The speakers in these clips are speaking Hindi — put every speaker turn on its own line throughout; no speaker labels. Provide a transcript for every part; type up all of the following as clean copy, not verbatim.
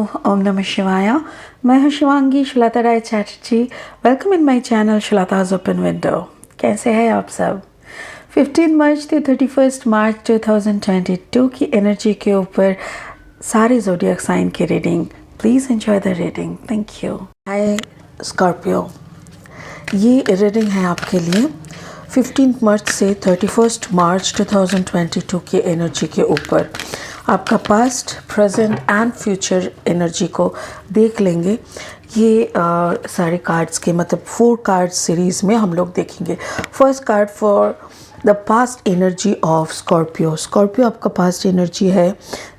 ओम नमः शिवाय। मैं हूँ Shivangi Shulata Rai Chatterjee. Welcome in my channel Shulata's open window. कैसे हैं आप सब? 15 मार्च से 31 मार्च 2022 की एनर्जी के ऊपर सारे ज़ोडिएक साइन की reading. Please enjoy the reading. Thank you. Hi Scorpio, ये रीडिंग है आपके लिए 15 मार्च से 31 मार्च 2022 की एनर्जी के ऊपर। आपका past, present and future energy को देख लेंगे। ये सारे कार्ड्स के मतलब 4 कार्ड सीरीज़ में हम लोग देखेंगे। First card for the past energy of Scorpio. Scorpio आपका पास्ट एनर्जी है।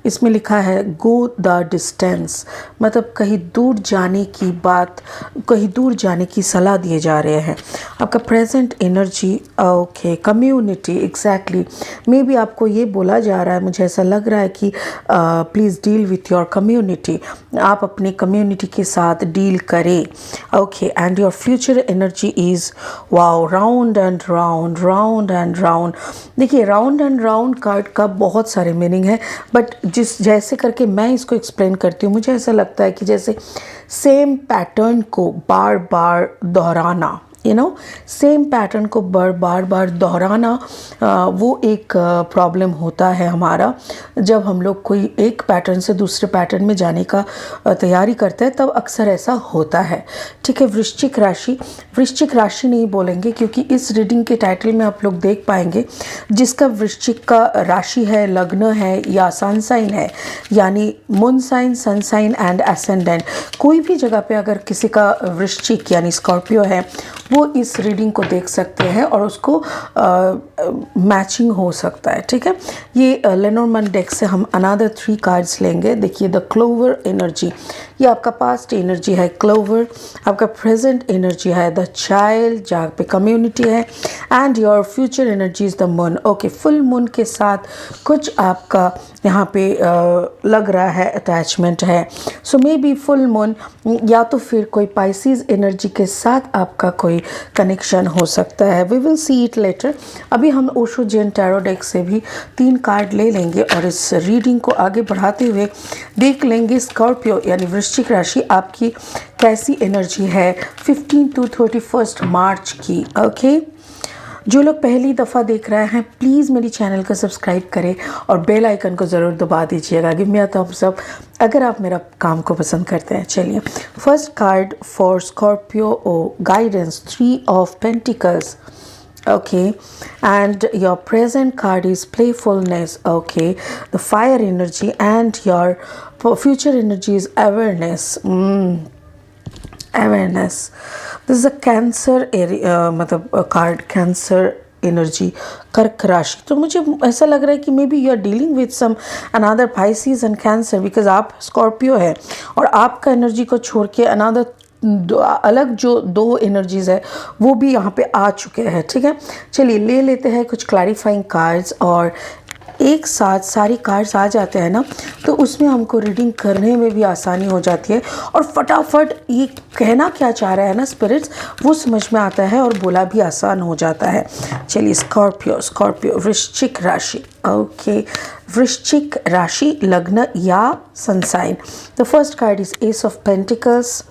इसमें लिखा है गो द डिस्टेंस, मतलब कहीं दूर जाने की बात, कहीं दूर जाने की सलाह दिए जा रहे हैं। आपका present energy okay community, exactly may be आपको ये बोला जा रहा है, मुझे ऐसा लग रहा है कि please deal with your community. आप अपनी कम्युनिटी के साथ डील करें। Okay, and your future energy is wow, round and round, round and round. देखिए, राउंड एंड राउंड कार्ड का बहुत सारे मीनिंग है, बट जैसे करके मैं इसको एक्सप्लेन करती हूँ, मुझे ऐसा लगता है कि जैसे सेम पैटर्न को बार बार दोहराना, सेम पैटर्न को बार बार दोहराना, वो एक प्रॉब्लम होता है हमारा। जब हम लोग कोई एक पैटर्न से दूसरे पैटर्न में जाने का तैयारी करते हैं तब अक्सर ऐसा होता है। ठीक है, वृश्चिक राशि, वृश्चिक राशि नहीं बोलेंगे क्योंकि इस रीडिंग के टाइटल में आप लोग देख पाएंगे जिसका वृश्चिक का राशि है, लग्न है या सन साइन है, यानी moon sign, sun sign and ascendant, कोई भी जगह पे अगर किसी का वृश्चिक यानी स्कॉर्पियो है वो इस रीडिंग को देख सकते हैं और उसको मैचिंग हो सकता है। ठीक है, ये लेनोर्मैन डेक से हम अनदर 3 कार्ड्स लेंगे। देखिए, द क्लोवर एनर्जी, ये आपका पास्ट एनर्जी है क्लोवर। आपका प्रेजेंट एनर्जी है द चाइल्ड, जहाँ पे कम्युनिटी है, and your future energy is the moon. Okay, full moon के साथ कुछ आपका यहाँ पे लग रहा है अटैचमेंट है। सो मे बी फुल मून या तो फिर कोई पाइसिस एनर्जी के साथ आपका कोई कनेक्शन हो सकता है। We will see it later. अभी हम ओशो जैन टैरो डेक से भी 3 कार्ड ले लेंगे और इस रीडिंग को आगे बढ़ाते हुए देख लेंगे स्कॉर्पियो यानी वृश्चिक राशि आपकी कैसी एनर्जी है 15 to 31 मार्च की। ओके, जो लोग पहली दफ़ा देख रहे हैं प्लीज़ मेरी चैनल को सब्सक्राइब करें और बेल आइकन को ज़रूर दबा दीजिएगा। Give me a thumbs up अगर आप मेरा काम को पसंद करते हैं। चलिए, first card for Scorpio guidance, 3 of Pentacles. Okay, and your present card is playfulness. Okay, the fire energy, and your future energy is awareness. Awareness. This is a Cancer area, मतलब कार्ड कैंसर एनर्जी, कर्क राशि। तो मुझे ऐसा लग रहा है कि maybe you are dealing with some another Pisces and Cancer, because आप स्कॉर्पियो है और आपका एनर्जी को छोड़ के अनदर अलग जो 2 एनर्जीज है वो भी यहाँ पे आ चुके हैं। ठीक है, चलिए ले लेते हैं कुछ क्लैरिफाइंग कार्ड्स, और एक साथ सारी कार्ड्स आ जाते हैं ना तो उसमें हमको रीडिंग करने में भी आसानी हो जाती है और फटाफट ये कहना क्या चाह रहा है ना स्पिरिट्स वो समझ में आता है और बोला भी आसान हो जाता है। चलिए, स्कॉर्पियो, स्कॉर्पियो वृश्चिक राशि। ओके, वृश्चिक राशि, लग्न या sun sign. The first card is ace of pentacles,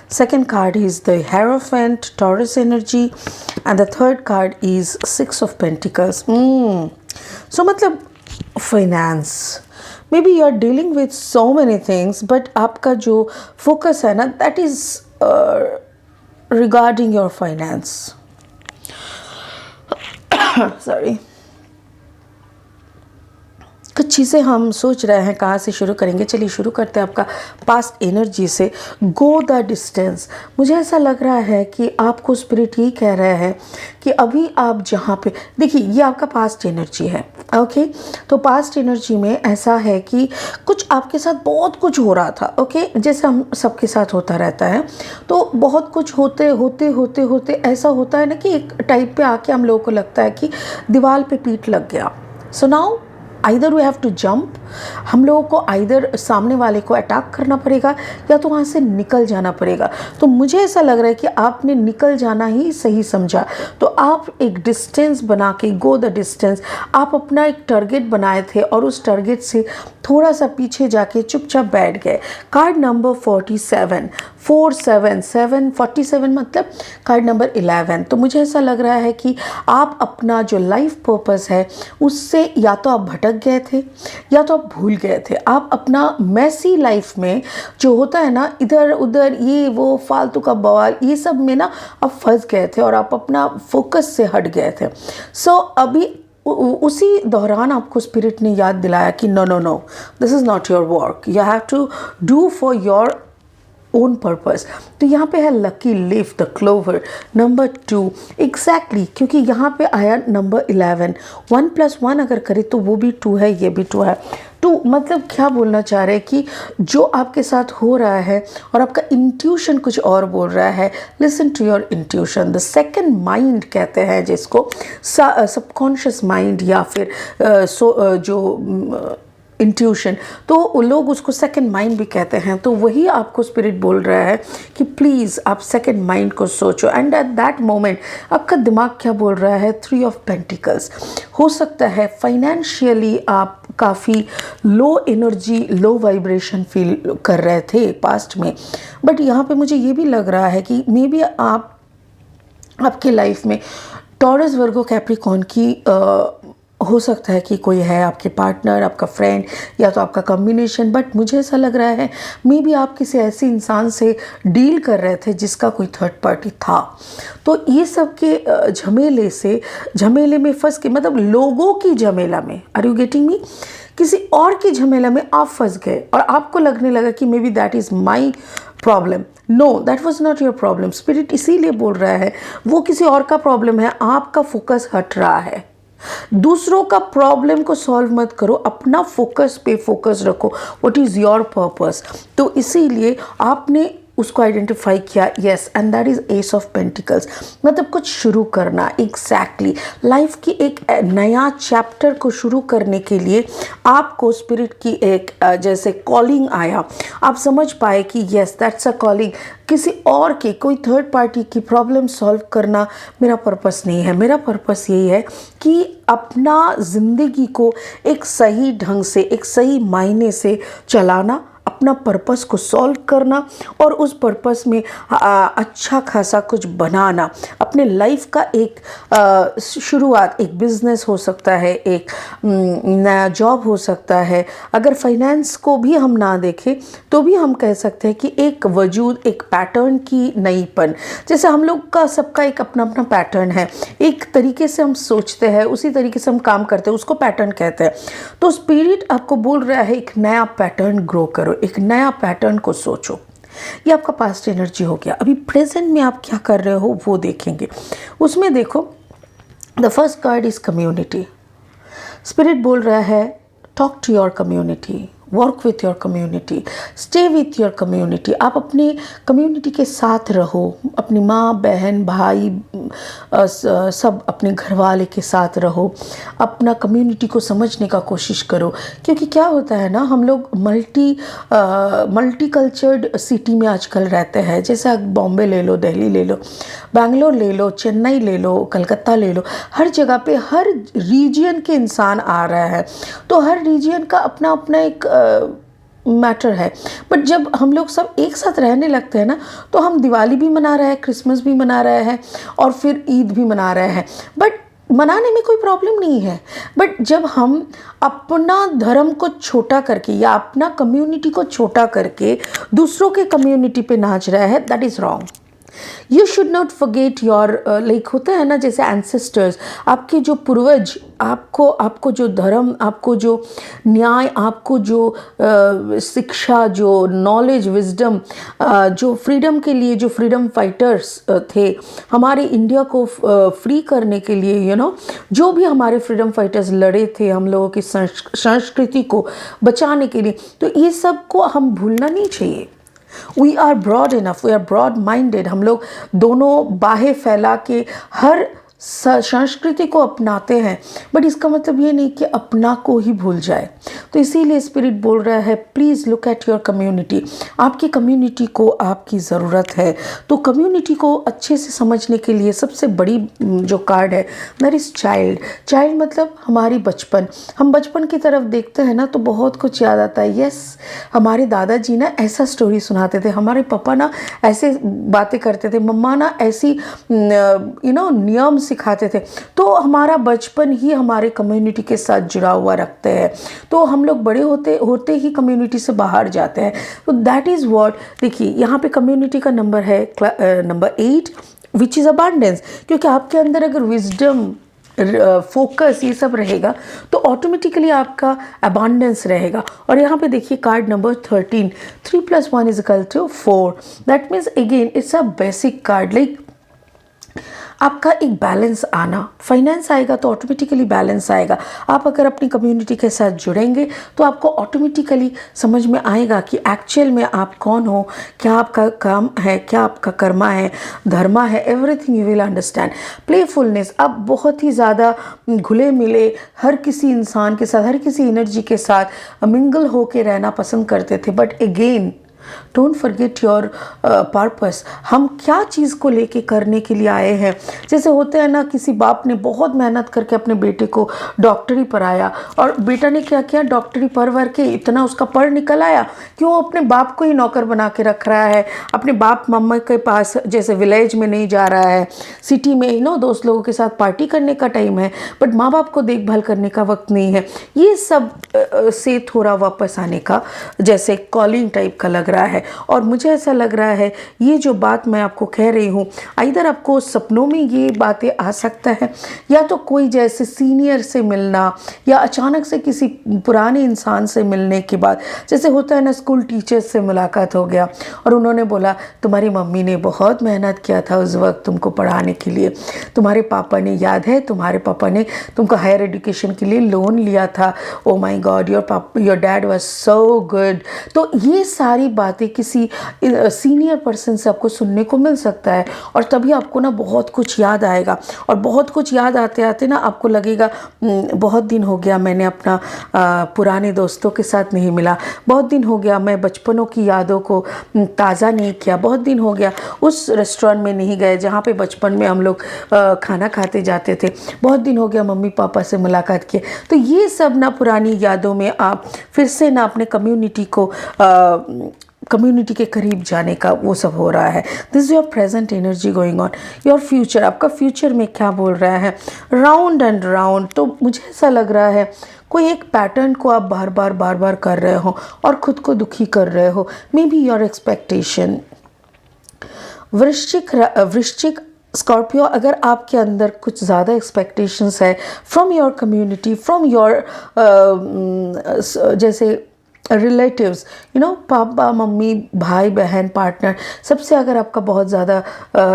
second card is the Hierophant, Taurus energy, and the third card is 6 of Pentacles. So मतलब finance, maybe you are dealing with so many things, but आपका जो focus है ना that is regarding your finance. Sorry. कुछ चीज़ें हम सोच रहे हैं कहाँ से शुरू करेंगे। चलिए शुरू करते हैं आपका पास्ट एनर्जी से। गो द डिस्टेंस, मुझे ऐसा लग रहा है कि आपको स्पिरिट ही कह रहा है कि अभी आप जहाँ पे, देखिए ये आपका पास्ट एनर्जी है। ओके, तो पास्ट एनर्जी में ऐसा है कि कुछ आपके साथ बहुत कुछ हो रहा था। ओके, जैसे हम सबके साथ होता रहता है, तो बहुत कुछ होते होते होते होते ऐसा होता है ना कि एक टाइप पे आके हम लोगों को लगता है कि दीवार पे पीठ लग गया। So now either we have to jump, हम लोगों को आइदर सामने वाले को अटैक करना पड़ेगा या तो वहाँ से निकल जाना पड़ेगा। तो मुझे ऐसा लग रहा है कि आपने निकल जाना ही सही समझा। तो आप एक डिस्टेंस बना के, गो द डिस्टेंस, आप अपना एक टारगेट बनाए थे और उस टारगेट से थोड़ा सा पीछे जाके चुपचाप बैठ गए। कार्ड नंबर 47, 477, 47 मतलब कार्ड नंबर 11। तो मुझे ऐसा लग रहा है कि आप अपना जो लाइफ पर्पस है उससे या तो आप भटक गए थे या तो आप भूल गए थे। आप अपना मैसी लाइफ में जो होता है ना, इधर उधर ये वो फालतू का बवाल, ये सब में ना आप फंस गए थे और आप अपना फोकस से हट गए थे। सो अभी उसी दौरान आपको स्पिरिट ने याद दिलाया कि no no no, this is not your work, you have to do for your own purpose. तो यहाँ पे है lucky leaf the clover number 2 exactly, क्योंकि यहाँ पे आया नंबर 11। 1 + 1 अगर करें तो वो भी 2 है, ये भी 2 है। 2 मतलब क्या बोलना चाह रहे हैं कि जो आपके साथ हो रहा है और आपका इंट्यूशन कुछ और बोल रहा है, listen to your intuition. The second mind कहते हैं जिसको, सबकॉन्शियस माइंड या फिर जो इंट्यूशन, तो लोग उसको सेकंड माइंड भी कहते हैं। तो वही आपको स्पिरिट बोल रहा है कि प्लीज़ आप सेकंड माइंड को सोचो। एंड एट दैट मोमेंट आपका दिमाग क्या बोल रहा है, 3 ऑफ पेंटिकल्स। हो सकता है फाइनेंशियली आप काफ़ी low energy, low vibration feel कर रहे थे पास्ट में, बट यहाँ पे मुझे ये भी लग रहा है कि मे बी आपके लाइफ में टॉरस, वर्गो, कैप्रिकॉर्न की हो सकता है कि कोई है आपके पार्टनर, आपका फ्रेंड या तो आपका कॉम्बिनेशन। बट मुझे ऐसा लग रहा है मे बी आप किसी ऐसे इंसान से डील कर रहे थे जिसका कोई थर्ड पार्टी था। तो ये सब के झमेले में फंस के, मतलब लोगों की झमेला में, आर यू गेटिंग मी, किसी और की झमेला में आप फंस गए और आपको लगने लगा कि maybe that is my problem. No, that was not your problem. Spirit इसीलिए बोल रहा है वो किसी और का प्रॉब्लम है, आपका फोकस हट रहा है। दूसरों का प्रॉब्लम को सॉल्व मत करो, अपना फोकस पे फोकस रखो, व्हाट इज़ योर पर्पस। तो इसीलिए आपने उसको आइडेंटिफाई किया, yes, and that is ace of pentacles, मतलब कुछ शुरू करना। एग्जैक्टली लाइफ की एक नया चैप्टर को शुरू करने के लिए आपको स्पिरिट की एक जैसे कॉलिंग आया, आप समझ पाए कि यस दैट्स अ कॉलिंग। किसी और की, कोई थर्ड पार्टी की प्रॉब्लम सॉल्व करना मेरा पर्पस नहीं है। मेरा पर्पस यही है कि अपना ज़िंदगी को एक सही ढंग से, एक सही मायने से चलाना, अपना पर्पस को सॉल्व करना और उस पर्पस में अच्छा खासा कुछ बनाना। अपने लाइफ का एक शुरुआत, एक बिजनेस हो सकता है, एक नया जॉब हो सकता है। अगर फाइनेंस को भी हम ना देखें तो भी हम कह सकते हैं कि एक वजूद, एक पैटर्न की नईपन। जैसे हम लोग का सबका एक अपना अपना पैटर्न है, एक तरीके से हम सोचते हैं, उसी तरीके से हम काम करते हैं, उसको पैटर्न कहते हैं। तो स्पिरिट आपको बोल रहा है एक नया पैटर्न ग्रो करो, एक नया पैटर्न को सोचो। ये आपका पास्ट एनर्जी हो गया। अभी प्रेजेंट में आप क्या कर रहे हो वो देखेंगे। उसमें देखो, the first card is community. Spirit बोल रहा है talk to your community, work with your community, stay with your community. आप अपने कम्युनिटी के साथ रहो, अपनी माँ, बहन, भाई, सब अपने घर वाले के साथ रहो, अपना कम्युनिटी को समझने का कोशिश करो। क्योंकि क्या होता है ना, हम लोग मल्टी कल्चर्ड सिटी में आजकल रहते हैं। जैसे आप बॉम्बे ले लो, दिल्ली ले लो, बैंगलोर ले लो, चेन्नई ले लो, कलकत्ता ले लो, हर जगह पे हर रीजन के इंसान आ रहा है। तो हर रीजन का अपना अपना एक मैटर है। बट जब हम लोग सब एक साथ रहने लगते हैं ना, तो हम दिवाली भी मना रहे हैं, क्रिसमस भी मना रहे हैं और फिर ईद भी मना रहे हैं। बट मनाने में कोई प्रॉब्लम नहीं है। बट जब हम अपना धर्म को छोटा करके या अपना कम्युनिटी को छोटा करके दूसरों के कम्युनिटी पे नाच रहे हैं, that is wrong. You should not forget your, like होता है ना जैसे एंसेस्टर्स, आपके जो पूर्वज, आपको जो धर्म, आपको जो न्याय, आपको जो शिक्षा, जो नॉलेज, विजडम, जो फ्रीडम के लिए, जो फ्रीडम फाइटर्स थे हमारे इंडिया को फ्री करने के लिए, जो भी हमारे फ्रीडम फाइटर्स लड़े थे हम लोगों की संस्कृति को बचाने के लिए, तो ये सब को हम भूलना नहीं चाहिए। We are broad enough, we are broad minded. हम लोग दोनों बाहें फैला के हर संस्कृति को अपनाते हैं, बट इसका मतलब ये नहीं कि अपना को ही भूल जाए। तो इसीलिए स्पिरिट बोल रहा है please look at your community. आपकी कम्युनिटी को आपकी ज़रूरत है। तो कम्युनिटी को अच्छे से समझने के लिए सबसे बड़ी जो कार्ड है दैट इज़ चाइल्ड। चाइल्ड मतलब हमारी बचपन। हम बचपन की तरफ देखते हैं ना तो बहुत कुछ याद आता है। यस, हमारे दादाजी ना ऐसा स्टोरी सुनाते थे, हमारे पापा ना ऐसे बातें करते थे, मम्मा ना ऐसी नियम सिखाते थे। तो हमारा बचपन ही हमारे कम्युनिटी के साथ जुड़ा हुआ रखते हैं। तो हम लोग बड़े होते ही कम्युनिटी से बाहर जाते हैं। तो दैट इज़ व्हाट, देखिए यहाँ पे कम्युनिटी का नंबर है नंबर 8 विच इज़ अबंडेंस। क्योंकि आपके अंदर अगर विजडम, फोकस ये सब रहेगा तो ऑटोमेटिकली आपका अबांडेंस रहेगा। और यहाँ पे देखिए card number 13, 3 + 1 = 4। That means again it's a basic card. Like आपका एक बैलेंस आना, फाइनेंस आएगा तो ऑटोमेटिकली बैलेंस आएगा। आप अगर अपनी कम्युनिटी के साथ जुड़ेंगे तो आपको ऑटोमेटिकली समझ में आएगा कि एक्चुअल में आप कौन हो, क्या आपका काम है, क्या आपका कर्मा है, धर्मा है, everything you will understand. Playfulness, आप बहुत ही ज़्यादा घुले मिले हर किसी इंसान के साथ, हर किसी एनर्जी के साथ मिंगल होके रहना पसंद करते थे। But again don't forget your purpose. हम क्या चीज़ को लेके करने के लिए आए हैं। जैसे होते हैं ना, किसी बाप ने बहुत मेहनत करके अपने बेटे को डॉक्टरी पढ़ाया और बेटा ने क्या किया, डॉक्टरी पढ़ के इतना उसका पढ़ निकल आया कि वो अपने बाप को ही नौकर बना के रख रहा है। अपने बाप मम्मा के पास जैसे विलेज में नहीं जा रहा है, सिटी में दोस्त लोगों के साथ पार्टी करने का टाइम है, बट माँ बाप को देखभाल करने का वक्त नहीं है। ये सब से थोड़ा वापस आने का जैसे कॉलिंग टाइप का लग रहा है। और मुझे ऐसा लग रहा है ये जो बात मैं आपको कह रही हूँ, इधर आपको सपनों में ये बातें आ सकता है, या तो कोई जैसे सीनियर से मिलना, या अचानक से किसी पुराने इंसान से मिलने के बाद, जैसे होता है ना स्कूल टीचर्स से मुलाकात हो गया और उन्होंने बोला तुम्हारी मम्मी ने बहुत मेहनत किया था उस वक्त तुमको पढ़ाने के लिए, तुम्हारे पापा ने, याद है तुम्हारे पापा ने तुमको हायर एजुकेशन के लिए लोन लिया था, oh my God your dad was so good. तो ये सारी बातें किसी सीनियर पर्सन से आपको सुनने को मिल सकता है और तभी आपको ना बहुत कुछ याद आएगा। और बहुत कुछ याद आते आते ना आपको लगेगा बहुत दिन हो गया मैंने अपना पुराने दोस्तों के साथ नहीं मिला, बहुत दिन हो गया मैं बचपनों की यादों को ताज़ा नहीं किया, बहुत दिन हो गया उस रेस्टोरेंट में नहीं गए जहाँ पे बचपन में हम लोग खाना खाते जाते थे, बहुत दिन हो गया मम्मी पापा से मुलाकात किए। तो ये सब ना पुरानी यादों में आप फिर से ना अपने कम्युनिटी के करीब जाने का वो सब हो रहा है। This is your present energy going on. Your future, आपका फ्यूचर में क्या बोल रहा है, राउंड एंड राउंड। तो मुझे ऐसा लग रहा है कोई एक पैटर्न को आप बार बार कर रहे हो और खुद को दुखी कर रहे हो। May be your expectation. वृश्चिक स्कॉर्पियो, अगर आपके अंदर कुछ ज़्यादा एक्सपेक्टेशंस है from your community, from your जैसे रिलेटिव्स, पापा मम्मी भाई बहन पार्टनर, सबसे अगर आपका बहुत ज़्यादा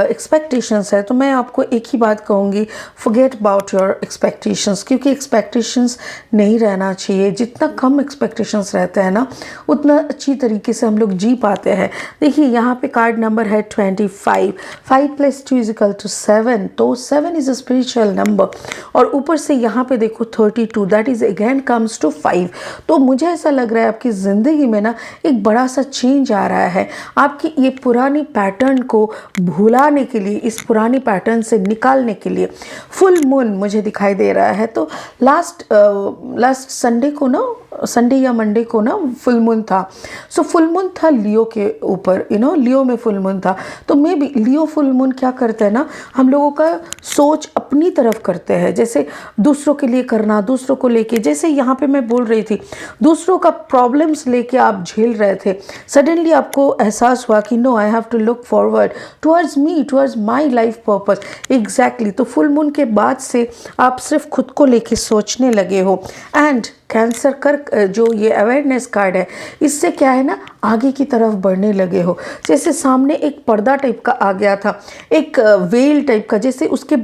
एक्सपेक्टेशंस है तो मैं आपको एक ही बात कहूँगी, फॉरगेट अबाउट योर एक्सपेक्टेशंस। क्योंकि एक्सपेक्टेशंस नहीं रहना चाहिए। जितना कम एक्सपेक्टेशंस रहते हैं ना उतना अच्छी तरीके से हम लोग जी पाते हैं। देखिए यहाँ पे कार्ड नंबर है 25, 5 + 2 = 7। तो 7 इज़ अ स्पिरिचुअल नंबर। और ऊपर से यहाँ पे देखो 32, that is again comes to 5। तो मुझे ऐसा लग रहा है आपकी ज़िंदगी में ना एक बड़ा सा चेंज आ रहा है। आपकी ये पुरानी पैटर्न को भुलाने के लिए, इस पुरानी पैटर्न से निकालने के लिए फुल मून मुझे दिखाई दे रहा है। तो लास्ट संडे को ना, संडे या मंडे को ना फुल मून था। सो फुल मून था लियो के ऊपर, लियो में फुल मून था। तो may be Leo full moon क्या करते हैं ना, हम लोगों का सोच अपनी तरफ करते हैं, जैसे दूसरों के लिए करना, दूसरों को लेके, जैसे यहाँ पे मैं बोल रही थी दूसरों का प्रॉब्लम्स लेके आप झेल रहे थे, सडनली आपको एहसास हुआ कि no I have to look forward towards me, towards my life purpose. Exactly. तो फुल मून के बाद से आप सिर्फ खुद को लेके सोचने लगे हो। एंड कैंसर कर जो ये अवेयरनेस कार्ड है, इससे क्या है ना, आगे की तरफ बढ़ने लगे हो। जैसे सामने एक पर्दा टाइप का आ गया था, एक वेल टाइप का, जैसे उसके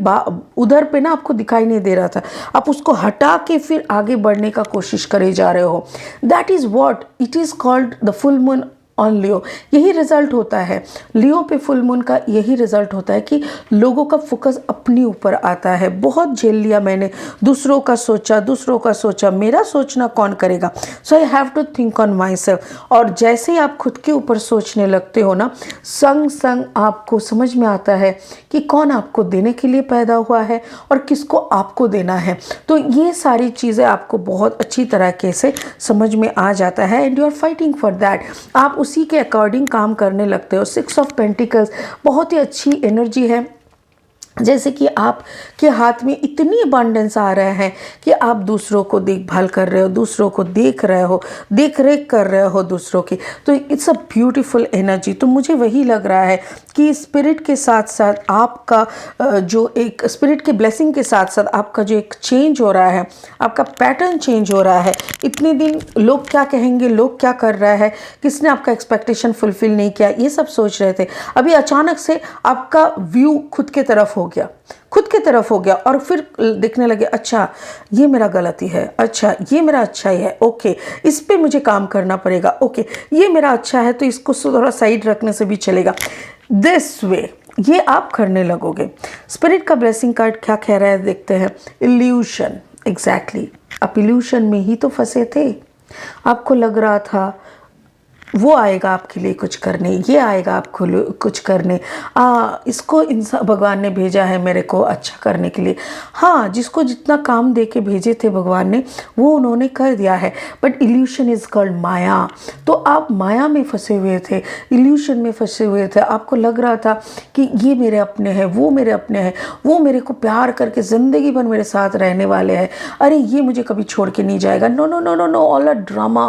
उधर पे ना आपको दिखाई नहीं दे रहा था, आप उसको हटा के फिर आगे बढ़ने का कोशिश करे जा रहे हो। That is what it is called the full moon on Leo. यही रिजल्ट होता है लियो पे फुल मून का, यही रिजल्ट होता है कि लोगों का फोकस अपने ऊपर आता है। बहुत झेल लिया मैंने, दूसरों का सोचा, मेरा सोचना कौन करेगा, so I have to think on my self. और जैसे ही आप खुद के ऊपर सोचने लगते हो ना, संग संग आपको समझ में आता है कि कौन आपको देने के लिए पैदा हुआ है और किसको आपको देना है। तो ये सारी चीज़ें आपको बहुत अच्छी तरीके से समझ में आ जाता है and you are fighting for that. आप उसी के अकॉर्डिंग काम करने लगते हो। 6 ऑफ पेंटिकल्स बहुत ही अच्छी एनर्जी है, जैसे कि आपके हाथ में इतनी अबंडेंस आ रहा है कि आप दूसरों को देखभाल कर रहे हो, दूसरों को देख रहे हो, देख रेख कर रहे हो दूसरों की। तो इट्स अ ब्यूटीफुल एनर्जी। तो मुझे वही लग रहा है कि स्पिरिट के साथ साथ आपका जो एक स्पिरिट के ब्लेसिंग के साथ साथ आपका जो एक चेंज हो रहा है, आपका पैटर्न चेंज हो रहा है। इतने दिन लोग क्या कहेंगे, लोग क्या कर रहा है, किसने आपका एक्सपेक्टेशन फुलफिल नहीं किया, ये सब सोच रहे थे। अभी अचानक से आपका व्यू खुद के तरफ हो गया और फिर देखने लगे, अच्छा ये मेरा गलती है, अच्छा ये मेरा अच्छाई है, ओके इस पे मुझे काम करना पड़ेगा, ओके ये मेरा अच्छा है तो इसको थोड़ा साइड रखने से भी चलेगा। दिस वे ये आप करने लगोगे। स्पिरिट का ब्लेसिंग कार्ड क्या कह रहा है देखते हैं। इल्यूशन, एग्जैक्टली आप इल्यूशन में ही तो फंसे थे। आपको लग रहा था वो आएगा आपके लिए कुछ करने, ये आएगा आपको कुछ करने, इसको इंसान भगवान ने भेजा है मेरे को अच्छा करने के लिए। हाँ, जिसको जितना काम दे के भेजे थे भगवान ने वो उन्होंने कर दिया है, बट इल्यूशन इज कॉल्ड माया। तो आप माया में फंसे हुए थे, इल्यूशन में फंसे हुए थे। आपको लग रहा था कि ये मेरे अपने हैं, वो मेरे अपने हैं, वो मेरे को प्यार करके ज़िंदगी भर मेरे साथ रहने वाले हैं, अरे ये मुझे कभी छोड़ के नहीं जाएगा। No no no no no, all a drama,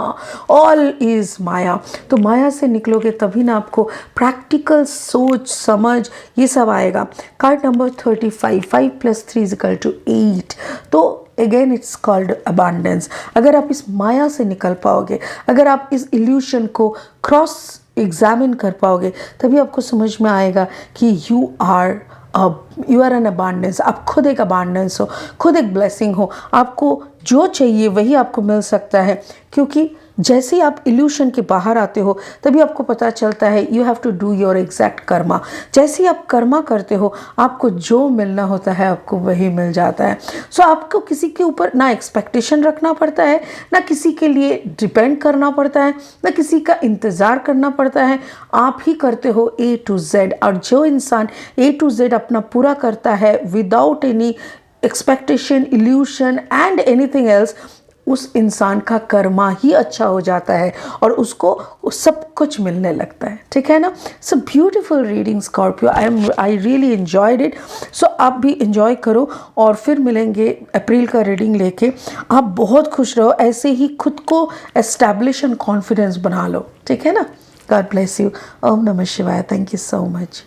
all is maya. तो माया से निकलोगे तभी ना आपको प्रैक्टिकल सोच समझ ये सब आएगा। Card number 35, 5 + 3 = 8। तो अगेन इट्स कॉल्ड अबंडेंस। अगर आप इस माया से निकल पाओगे, अगर आप इस इल्यूशन को क्रॉस एग्जामिन कर पाओगे, तभी आपको समझ में आएगा कि यू आर एन अबंडेंस। आप खुद एक अबंडेंस हो, खुद एक ब्लेसिंग हो। आपको जो चाहिए वही आपको मिल सकता है, क्योंकि जैसे ही आप इल्यूशन के बाहर आते हो तभी आपको पता चलता है you have to do your exact karma. जैसे ही आप कर्मा करते हो आपको जो मिलना होता है आपको वही मिल जाता है। सो आपको किसी के ऊपर ना एक्सपेक्टेशन रखना पड़ता है, ना किसी के लिए डिपेंड करना पड़ता है, ना किसी का इंतज़ार करना पड़ता है। आप ही करते हो A to Z। और जो इंसान A to Z अपना पूरा करता है without any expectation, evolution and anything else, उस इंसान का कर्मा ही अच्छा हो जाता है और उसको सब कुछ मिलने लगता है। ठीक है ना। So beautiful reading Scorpio, I really enjoyed it. So आप भी एंजॉय करो और फिर मिलेंगे अप्रैल का रीडिंग लेके। आप बहुत खुश रहो, ऐसे ही खुद को एस्टैब्लिश एंड कॉन्फिडेंस बना लो। ठीक है ना। God bless you. ओम नमः शिवाय। Thank you so much.